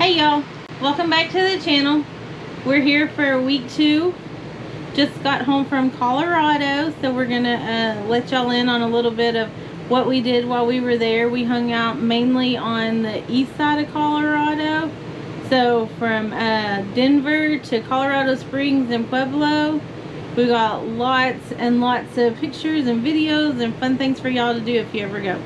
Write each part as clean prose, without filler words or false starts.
Hey y'all, welcome back to the channel. We're here for week 2. Just got home from Colorado, so we're gonna let y'all in on a little bit of what we did while we were there. We hung out mainly on the east side of Colorado, so from Denver to Colorado Springs and Pueblo. We got lots and lots of pictures and videos and fun things for y'all to do if you ever go.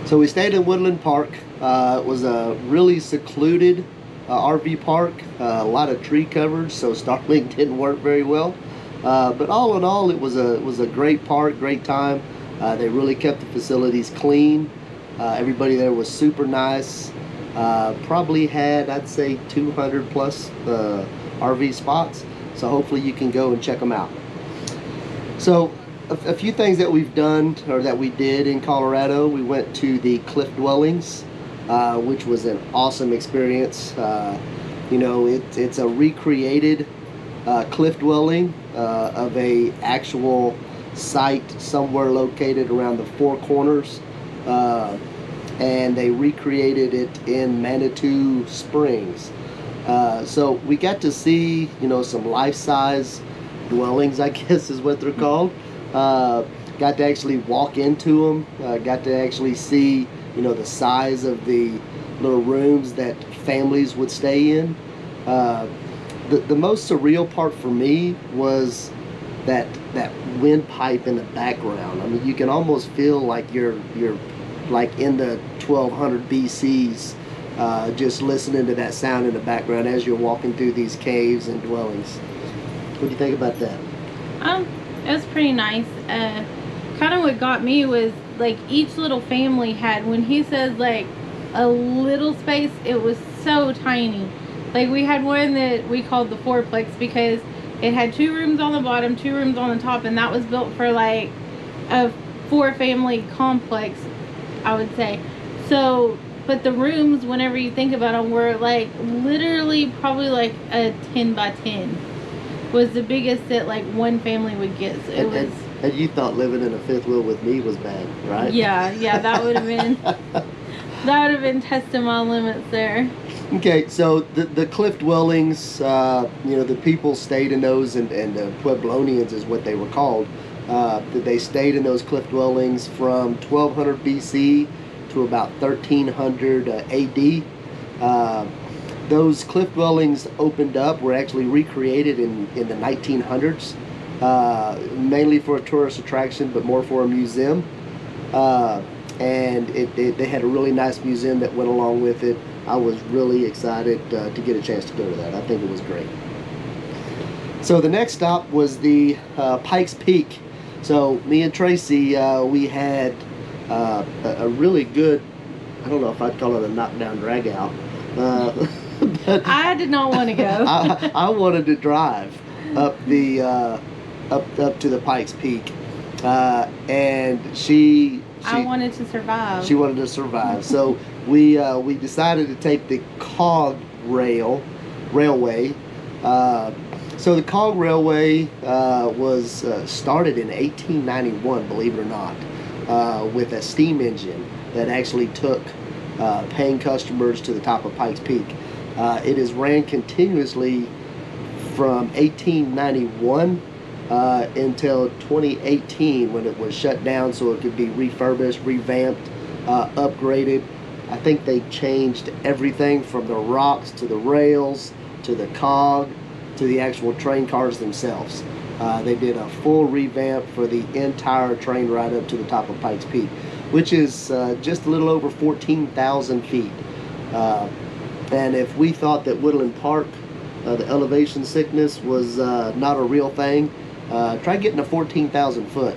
So we stayed in Woodland Park. It was a really secluded RV park, a lot of tree coverage, so Starlink didn't work very well. But all in all, it was a great park, great time. They really kept the facilities clean. Everybody there was super nice. Probably had, I'd say, 200 plus RV spots. So hopefully you can go and check them out. So a few things that we've done, or that we did in Colorado. We went to the Cliff Dwellings, which was an awesome experience. You know, it's a recreated cliff dwelling of a actual site somewhere located around the Four Corners, and they recreated it in Manitou Springs. So we got to see, you know, some life-size dwellings, I guess is what they're called. Got to actually walk into them, got to actually see, you know, the size of the little rooms that families would stay in. The most surreal part for me was that windpipe in the background. I mean, you can almost feel like you're like in the 1200 BCs, just listening to that sound in the background as you're walking through these caves and dwellings. What do you think about that? It was pretty nice. Kind of what got me was like each little family had, when he says like a little space, it was so tiny. Like we had one that we called the fourplex because it had 2 rooms on the bottom, 2 rooms on the top, and that was built for like a 4-family complex, I would say. So, but the rooms, whenever you think about them, were like literally probably like a 10 by 10 was the biggest that like one family would get. So it was. And you thought living in a fifth wheel with me was bad, right? Yeah, that would have been that would have been testing my limits there. Okay, so the cliff dwellings, you know, the people stayed in those, and the Pueblonians is what they were called. They stayed in those cliff dwellings from 1200 BC to about 1300 AD. Those cliff dwellings opened up, were actually recreated in the 1900s, mainly for a tourist attraction, but more for a museum. And they had a really nice museum that went along with it. I was really excited to get a chance to go to that. I think it was great. So the next stop was the Pikes Peak. So me and Tracy, we had a really good, I don't know if I'd call it a knockdown drag out. But I did not want to go. I wanted to drive up the up to the Pikes Peak, and I wanted to survive. She wanted to survive. So we decided to take the cog railway. So the cog railway was started in 1891, believe it or not, with a steam engine that actually took paying customers to the top of Pikes Peak. It is ran continuously from 1891 until 2018, when it was shut down so it could be refurbished, revamped, upgraded. I think they changed everything from the rocks to the rails to the cog to the actual train cars themselves. They did a full revamp for the entire train ride up to the top of Pikes Peak, which is just a little over 14,000 feet. And if we thought that Woodland Park, the elevation sickness was not a real thing, try getting a 14,000 foot.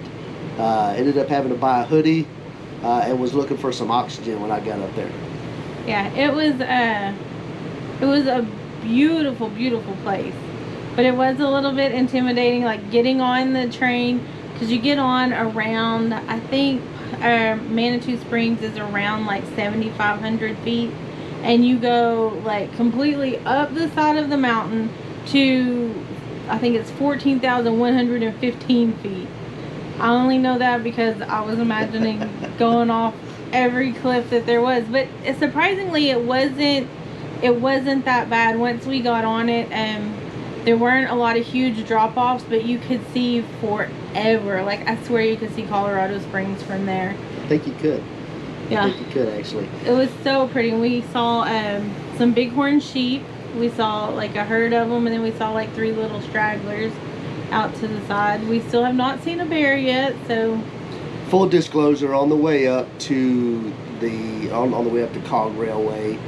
Ended up having to buy a hoodie and was looking for some oxygen when I got up there. Yeah, it was a beautiful, beautiful place, but it was a little bit intimidating, like getting on the train, because you get on around, I think Manitou Springs is around like 7,500 feet, and you go like completely up the side of the mountain to, I think it's 14,115 feet. I only know that because I was imagining going off every cliff that there was, but surprisingly it wasn't it wasn't that bad once we got on it. There weren't a lot of huge drop-offs, but you could see forever. Like, I swear you could see Colorado Springs from there. I think you could. Yeah. I think you could, actually. It was so pretty. We saw some bighorn sheep. We saw like a herd of them, and then we saw like 3 little stragglers out to the side. We still have not seen a bear yet, so... Full disclosure, on the way up to on the way up to Cog Railway,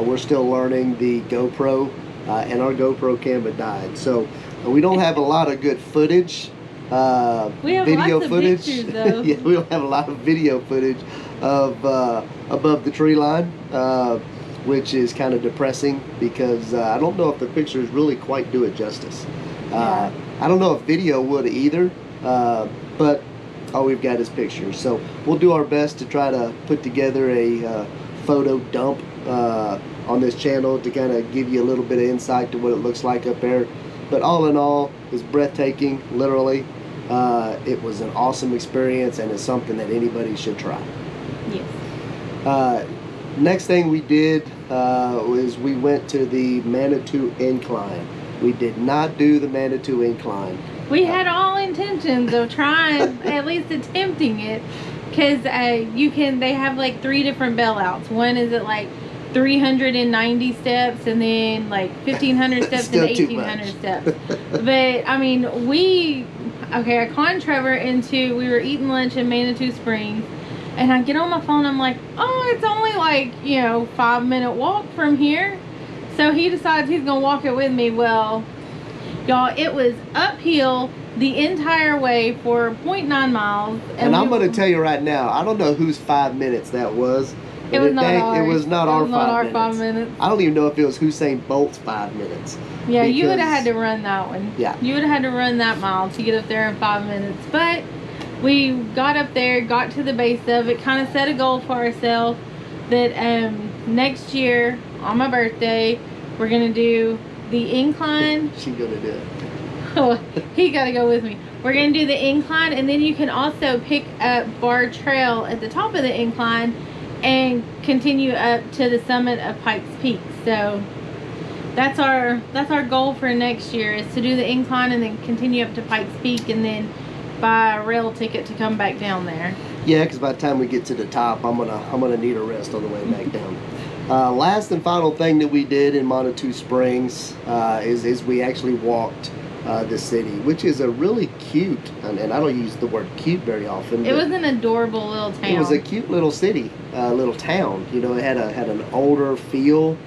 we're still learning the GoPro, and our GoPro camera died. So we don't have a lot of good footage. We have video lots of footage. pictures, though. Yeah, we don't have a lot of video footage of above the tree line, which is kind of depressing because I don't know if the pictures really quite do it justice. Yeah. I don't know if video would either, but all we've got is pictures. So we'll do our best to try to put together a photo dump on this channel to kind of give you a little bit of insight to what it looks like up there. But all in all, it's breathtaking, literally. It was an awesome experience, and it's something that anybody should try. Yes. Next thing we did was we went to the Manitou Incline. We did not do the Manitou Incline. We had all intentions of trying, at least attempting it, because they have like 3 different bailouts. One is at like 390 steps, and then like 1,500 steps and 1,800 steps. But I mean, I conned Trevor into, we were eating lunch in Manitou Springs, and I get on my phone, I'm like, oh, it's only like, 5-minute walk from here. So he decides he's gonna walk it with me. Well, y'all, it was uphill the entire way for 0.9 miles. And I'm gonna tell you right now, I don't know whose 5 minutes that was. It was not ours. It was not our 5 minutes. I don't even know if it was Usain Bolt's 5 minutes. Yeah, you would have had to run that one. Yeah. You would have had to run that mile to get up there in 5 minutes. But we got up there, got to the base of it, kind of set a goal for ourselves that next year on my birthday, we're gonna do the incline. She's gonna do it. Oh, he gotta go with me. We're gonna do the incline, and then you can also pick up Bar Trail at the top of the incline and continue up to the summit of Pikes Peak. So that's our goal for next year, is to do the incline and then continue up to Pikes Peak, and then buy a rail ticket to come back down there. Yeah, because by the time we get to the top, I'm gonna need a rest on the way back down. Last and final thing that we did in Manitou Springs is we actually walked the city, which is a really cute, and I don't use the word cute very often. It was an adorable little town. It was a cute little city, little town. It had an older feel,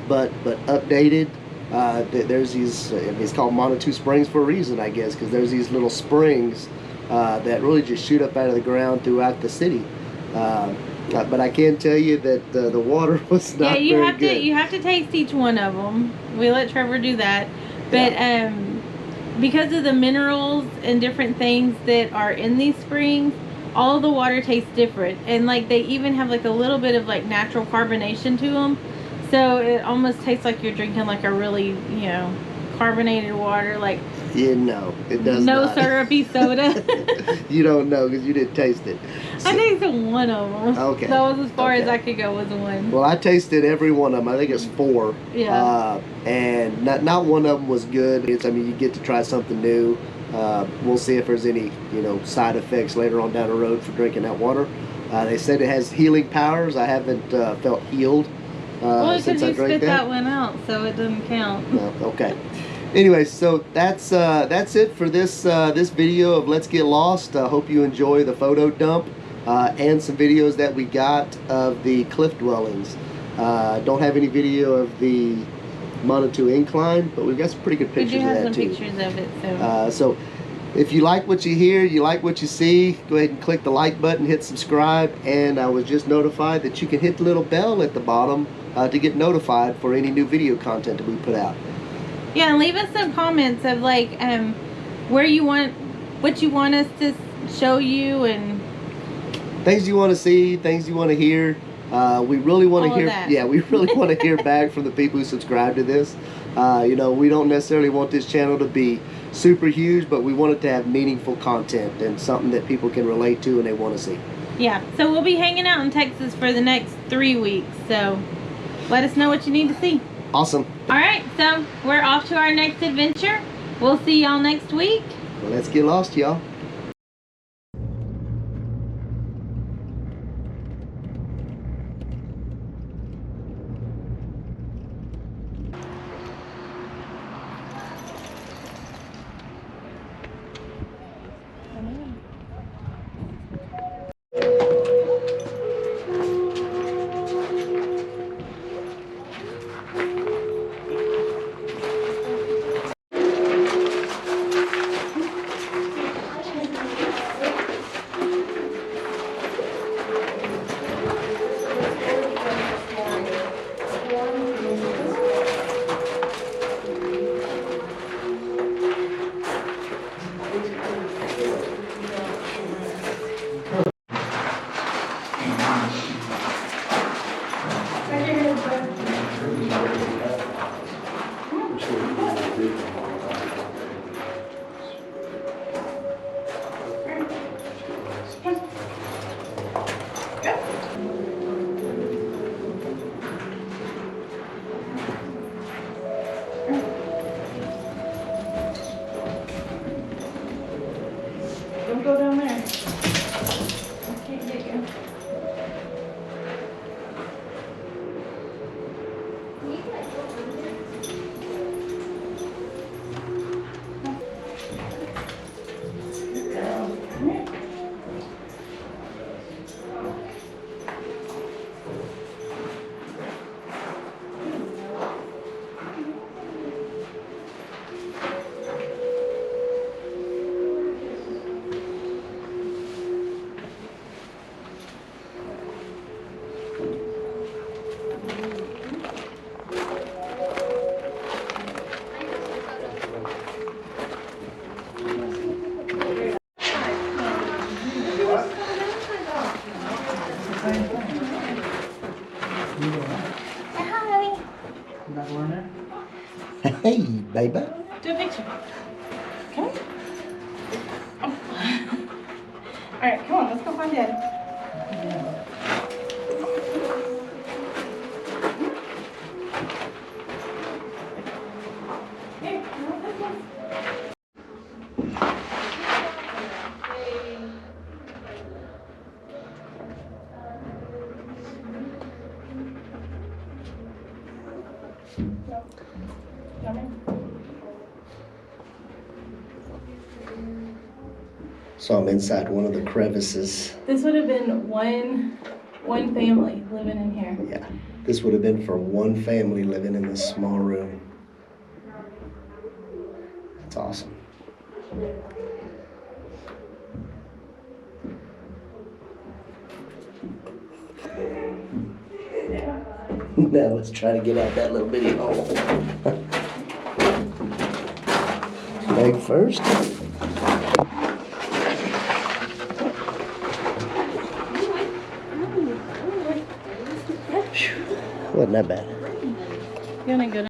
but updated. There's these. It's called Manitou Springs for a reason, I guess, because there's these little springs that really just shoot up out of the ground throughout the city. But I can tell you that the water was not very good. You have to taste each one of them. We let Trevor do that, but because of the minerals and different things that are in these springs, all the water tastes different, and like they even have like a little bit of like natural carbonation to them, so it almost tastes like you're drinking like a really carbonated water. Like, it does no not. syrupy soda. You don't know because you didn't taste it. I tasted one of them. Okay. That was as far as I could go with one. Well, I tasted every one of them. I think it's 4. Yeah. And not one of them was good. You get to try something new. We'll see if there's any side effects later on down the road for drinking that water. They said it has healing powers. I haven't felt healed since I drank that. Spit that one out, so it doesn't count. No, okay. Anyway, so that's it for this video of Let's Get Lost. I hope you enjoy the photo dump and some videos that we got of the Cliff Dwellings. Don't have any video of the Manitou Incline, but we've got some pretty good pictures of that too. We do have some pictures of it. So if you like what you hear, you like what you see, go ahead and click the like button, hit subscribe, and I was just notified that you can hit the little bell at the bottom to get notified for any new video content that we put out. Yeah, and leave us some comments of like what you want us to show you, and things you want to see, things you want to hear. We really want to hear. Yeah, we really want to hear back from the people who subscribe to this. We don't necessarily want this channel to be super huge, but we want it to have meaningful content and something that people can relate to and they want to see. Yeah, so we'll be hanging out in Texas for the next 3 weeks. So let us know what you need to see. Awesome. All right, so we're off to our next adventure. We'll see y'all next week. Well, let's get lost, y'all. Don't go down there. I can't get you. Hey, baby. Do a picture. Okay. Oh. All right, come on, let's go find Dad. Here, you want this one? So I'm inside one of the crevices. This would have been one family living in here. Yeah, this would have been for one family living in this small room. That's awesome. Now let's try to get out that little bitty hole. Leg first. Wasn't that bad. You're gonna go.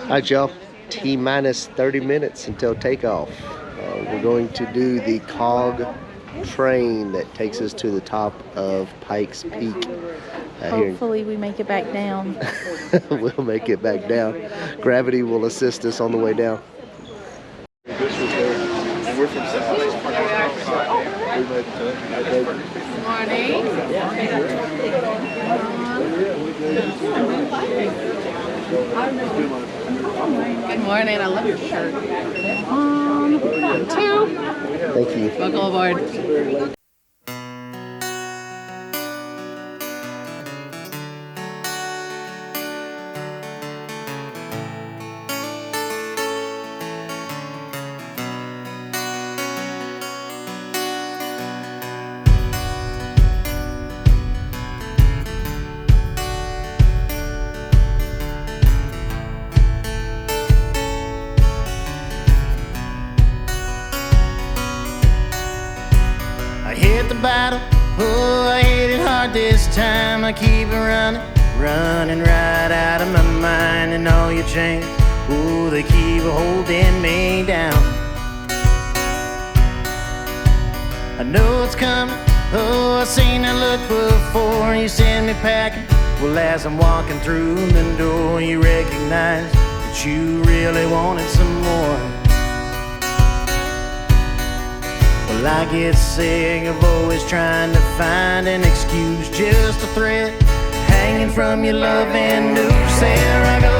All right, y'all. T-minus 30 minutes until takeoff. We're going to do the cog train that takes us to the top of Pikes Peak. Hopefully we make it back down. We'll make it back down. Gravity will assist us on the way down. And we're from South. Good morning. I love your shirt. Two. Thank you. Welcome aboard. this time I keep running, running right out of my mind. And all your chains, ooh, they keep holding me down. I know it's coming, oh, I've seen that look before. You send me packing, well, as I'm walking through the door, you recognize that you really wanted some more. Well, I get sick of always trying to find an excuse, just a thread hanging from your loving noose. There I go